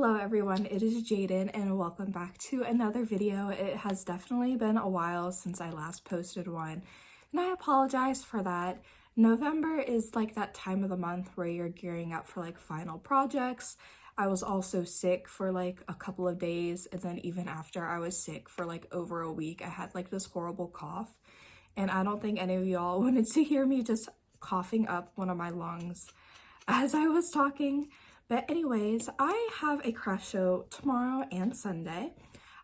Hello everyone, it is Jaden and welcome back to another video. It has definitely been a while since I last posted one and I apologize for that. November is like that time of the month where you're gearing up for like final projects. I was also sick for like a couple of days, and then even after I was sick for like over a week, I had like this horrible cough, and I don't think any of y'all wanted to hear me just coughing up one of my lungs as I was talking. But anyways, I have a craft show tomorrow and Sunday.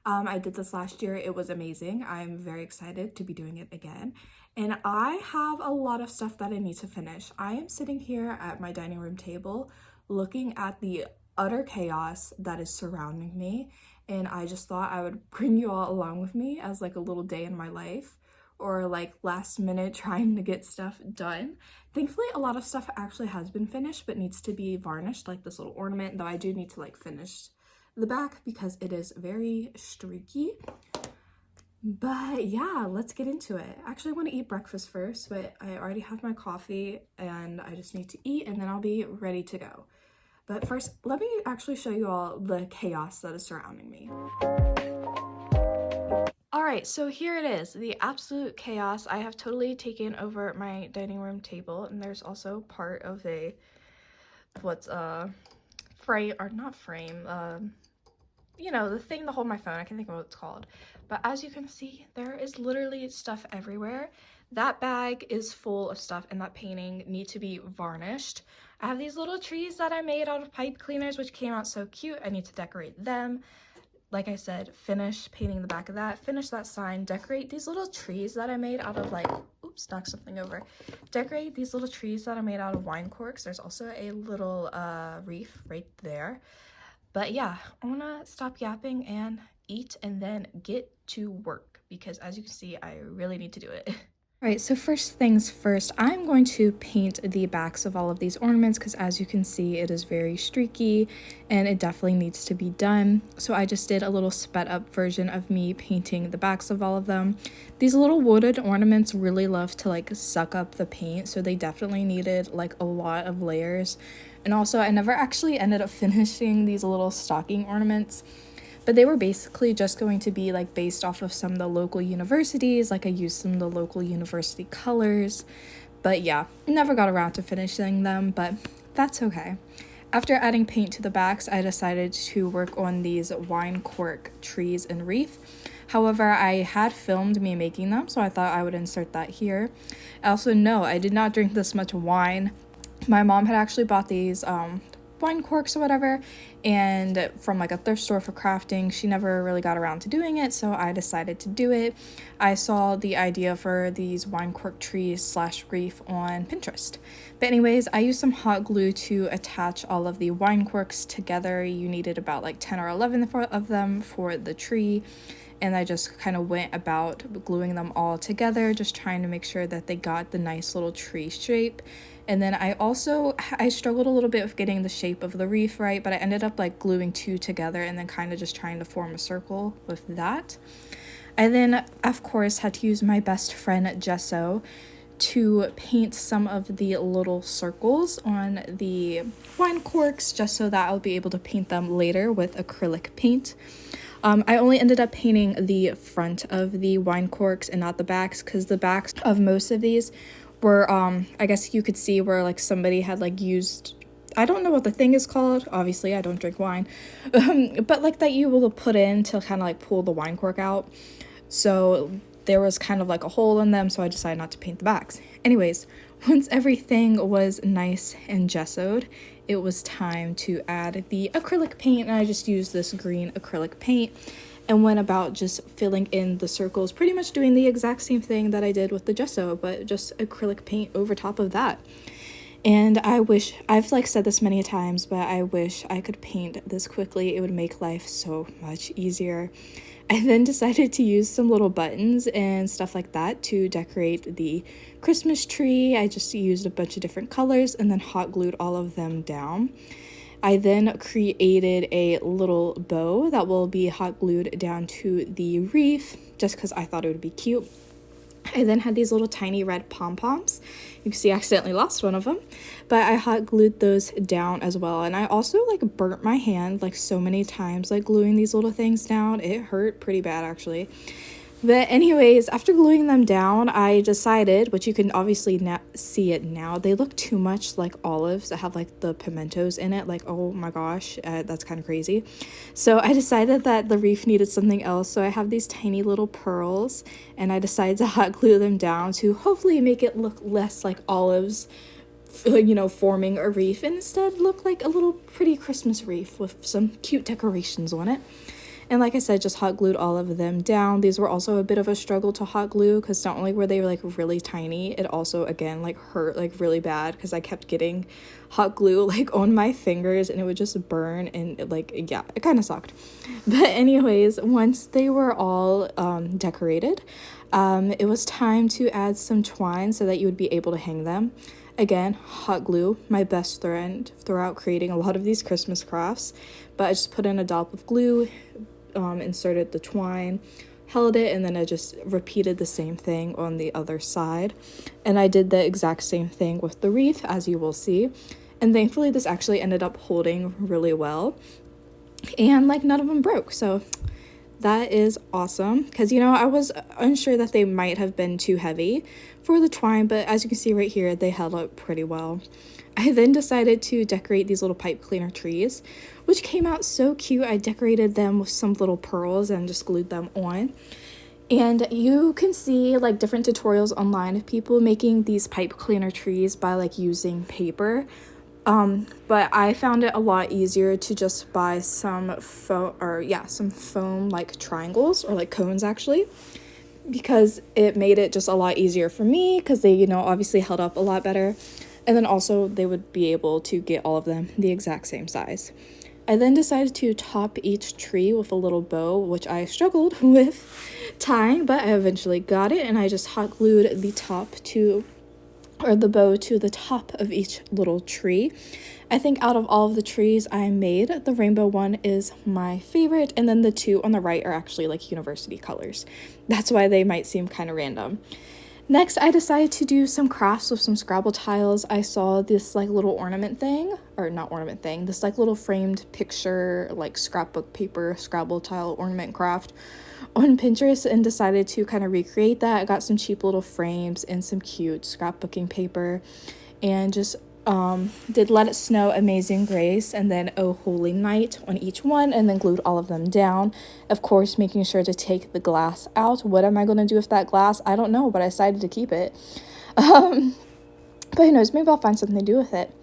I did this last year. It was amazing. I'm very excited to be doing it again. And I have a lot of stuff that I need to finish. I am sitting here at my dining room table looking at the utter chaos that is surrounding me. And I just thought I would bring you all along with me as like a little day in my life, or like last minute trying to get stuff done. Thankfully, a lot of stuff actually has been finished but needs to be varnished, like this little ornament, though I do need to like finish the back because it is very streaky. But yeah, let's get into it. Actually, I want to eat breakfast first, but I already have my coffee and I just need to eat and then I'll be ready to go. But first, let me actually show you all the chaos that is surrounding me. Alright, so here it is, the absolute chaos. I have totally taken over my dining room table, and there's also part of a, frame, or not frame, you know, the thing to hold my phone. I can't think of what it's called. But as you can see, there is literally stuff everywhere. That bag is full of stuff, and that painting needs to be varnished. I have these little trees that I made out of pipe cleaners, which came out so cute. I need to decorate them. Like I said, finish painting the back of that, finish that sign, decorate these little trees that I made out of like, oops, knocked something over. Decorate these little trees that I made out of wine corks. There's also a little reef right there. But yeah, I wanna stop yapping and eat and then get to work because as you can see, I really need to do it. Alright, so first things first, I'm going to paint the backs of all of these ornaments because as you can see, it is very streaky and it definitely needs to be done. So I just did a little sped up version of me painting the backs of all of them. These little wooded ornaments really love to like suck up the paint, so they definitely needed like a lot of layers. And also, I never actually ended up finishing these little stocking ornaments, but they were basically just going to be like based off of some of the local universities. Like I used some of the local university colors, but yeah, never got around to finishing them, but that's okay. After adding paint to the backs, I decided to work on these wine cork trees and wreath. However, I had filmed me making them, so I thought I would insert that here. Also, no, I did not drink this much wine. My mom had actually bought these wine corks or whatever, and from like a thrift store for crafting. She never really got around to doing it, so I decided to do it. I saw the idea for these wine cork trees / wreath on Pinterest. But anyways, I used some hot glue to attach all of the wine corks together. You needed about like 10 or 11 of them for the tree, and I just kind of went about gluing them all together, just trying to make sure that they got the nice little tree shape. And then I struggled a little bit with getting the shape of the wreath right, but I ended up like gluing two together and then kind of just trying to form a circle with that. I then, of course, had to use my best friend gesso to paint some of the little circles on the wine corks, just so that I'll be able to paint them later with acrylic paint. I only ended up painting the front of the wine corks and not the backs, because the backs of most of these were, I guess you could see where like somebody had like used, I don't know what the thing is called, obviously I don't drink wine, but like that you will put in to kind of like pull the wine cork out. So there was kind of like a hole in them, so I decided not to paint the backs. Anyways, once everything was nice and gessoed, it was time to add the acrylic paint, and I just used this green acrylic paint and went about just filling in the circles, pretty much doing the exact same thing that I did with the gesso, but just acrylic paint over top of that. And I wish, I've like said this many times, but I wish I could paint this quickly. It would make life so much easier. I then decided to use some little buttons and stuff like that to decorate the Christmas tree. I just used a bunch of different colors and then hot glued all of them down. I then created a little bow that will be hot glued down to the wreath just because I thought it would be cute. I then had these little tiny red pom-poms. You can see I accidentally lost one of them, but I hot glued those down as well. And I also like burnt my hand like so many times like gluing these little things down. It hurt pretty bad actually. But anyways, after gluing them down, I decided, which you can obviously see it now, they look too much like olives that have like the pimentos in it. Like, oh my gosh, that's kind of crazy. So I decided that the wreath needed something else. So I have these tiny little pearls, and I decided to hot glue them down to hopefully make it look less like olives, you know, forming a wreath, and instead look like a little pretty Christmas wreath with some cute decorations on it. And like I said, just hot glued all of them down. These were also a bit of a struggle to hot glue because not only were they like really tiny, it also again like hurt like really bad because I kept getting hot glue like on my fingers and it would just burn, and yeah, it kind of sucked. But anyways, once they were all decorated, it was time to add some twine so that you would be able to hang them. Again, hot glue, my best friend throughout creating a lot of these Christmas crafts. But I just put in a dollop of glue, inserted the twine, held it, and then I just repeated the same thing on the other side. And I did the exact same thing with the wreath, as you will see. And thankfully this actually ended up holding really well, and like none of them broke. So that is awesome, because you know, I was unsure that they might have been too heavy for the twine, but as you can see right here, they held up pretty well. I then decided to decorate these little pipe cleaner trees, which came out so cute. I decorated them with some little pearls and just glued them on. And you can see like different tutorials online of people making these pipe cleaner trees by like using paper. But I found it a lot easier to just buy some foam like triangles, or like cones actually, because it made it just a lot easier for me because they, you know, obviously held up a lot better. And then also they would be able to get all of them the exact same size. I then decided to top each tree with a little bow, which I struggled with tying, but I eventually got it, and I just hot glued the bow to the top of each little tree. I think out of all of the trees I made, the rainbow one is my favorite, and then the two on the right are actually like university colors. That's why they might seem kind of random. Next, I decided to do some crafts with some Scrabble tiles. I saw this like little this like little framed picture, like scrapbook paper, Scrabble tile ornament craft on Pinterest, and decided to kind of recreate that. I got some cheap little frames and some cute scrapbooking paper, and just did Let It Snow, Amazing Grace, and then Oh Holy Night on each one, and then glued all of them down. Of course, making sure to take the glass out. What am I going to do with that glass? I don't know, but I decided to keep it. But who knows, maybe I'll find something to do with it.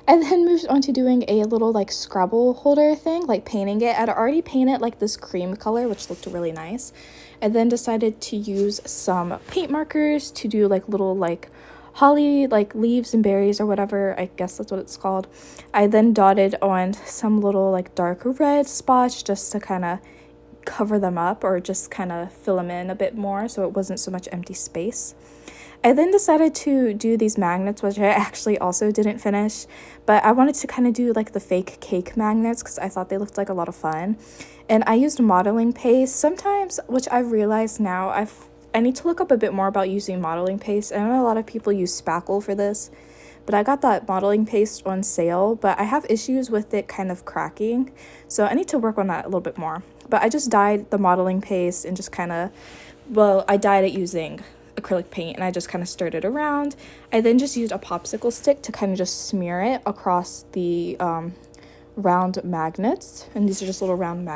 I then moved on to doing a little like Scrabble holder thing, like painting it. I'd already painted like this cream color, which looked really nice. I then decided to use some paint markers to do like little like holly like leaves and berries or whatever, I guess that's what it's called. I then dotted on some little like dark red spots just to kind of cover them up, or just kind of fill them in a bit more so it wasn't so much empty space. I then decided to do these magnets, which I actually also didn't finish, but I wanted to kind of do like the fake cake magnets because I thought they looked like a lot of fun. And I used modeling paste sometimes, which I've realized now I need to look up a bit more about using modeling paste. I know a lot of people use spackle for this, but I got that modeling paste on sale, but I have issues with it kind of cracking, so I need to work on that a little bit more. But I just dyed the modeling paste and just kind of, I dyed it using acrylic paint, and I just kind of stirred it around. I then just used a popsicle stick to kind of just smear it across the round magnets, and these are just little round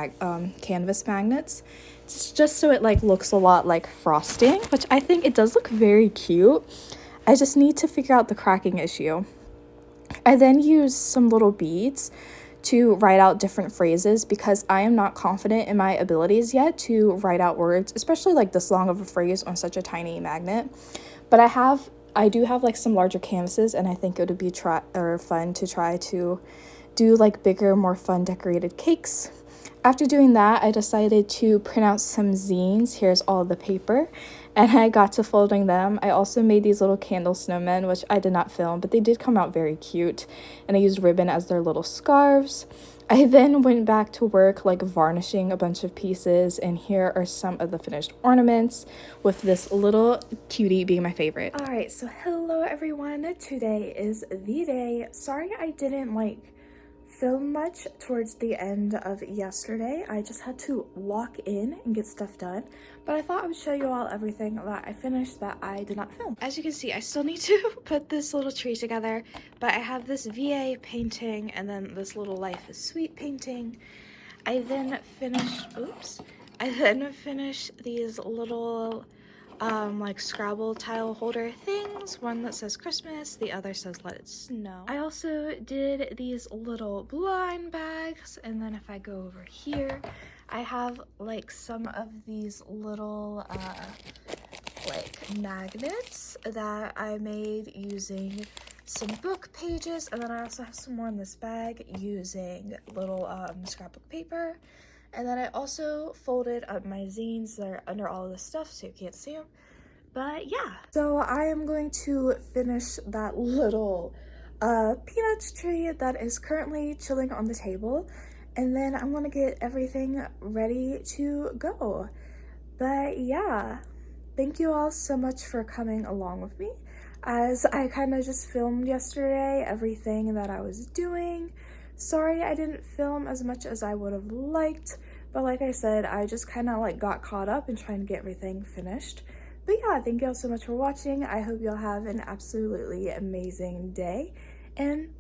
canvas magnets. It's just so it like looks a lot like frosting, which I think it does look very cute. I just need to figure out the cracking issue. I then used some little beads to write out different phrases because I am not confident in my abilities yet to write out words, especially like this long of a phrase on such a tiny magnet. But I do have like some larger canvases, and I think it would be fun to try to do like bigger, more fun decorated cakes. After doing that, I decided to print out some zines. Here's all the paper, and I got to folding them. I also made these little candle snowmen, which I did not film, but they did come out very cute, and I used ribbon as their little scarves. I then went back to work like varnishing a bunch of pieces, and here are some of the finished ornaments with this little cutie being my favorite. All right, so hello everyone. Today is the day. Sorry I didn't like film much towards the end of yesterday. I just had to lock in and get stuff done, but I thought I would show you all everything that I finished that I did not film. As you can see, I still need to put this little tree together, but I have this VA painting and then this little Life is Sweet painting. I then finished these little like Scrabble tile holder things. One that says Christmas, the other says Let It Snow. I also did these little blind bags, and then if I go over here, I have like some of these little like magnets that I made using some book pages, and then I also have some more in this bag using little scrapbook paper. And then I also folded up my zines that are under all of this stuff so you can't see them. But yeah. So I am going to finish that little peanuts tree that is currently chilling on the table. And then I'm gonna get everything ready to go. But yeah, thank you all so much for coming along with me as I kind of just filmed yesterday everything that I was doing. Sorry I didn't film as much as I would have liked, but like I said, I just kind of like got caught up in trying to get everything finished. But yeah, thank you all so much for watching. I hope you'll have an absolutely amazing day, and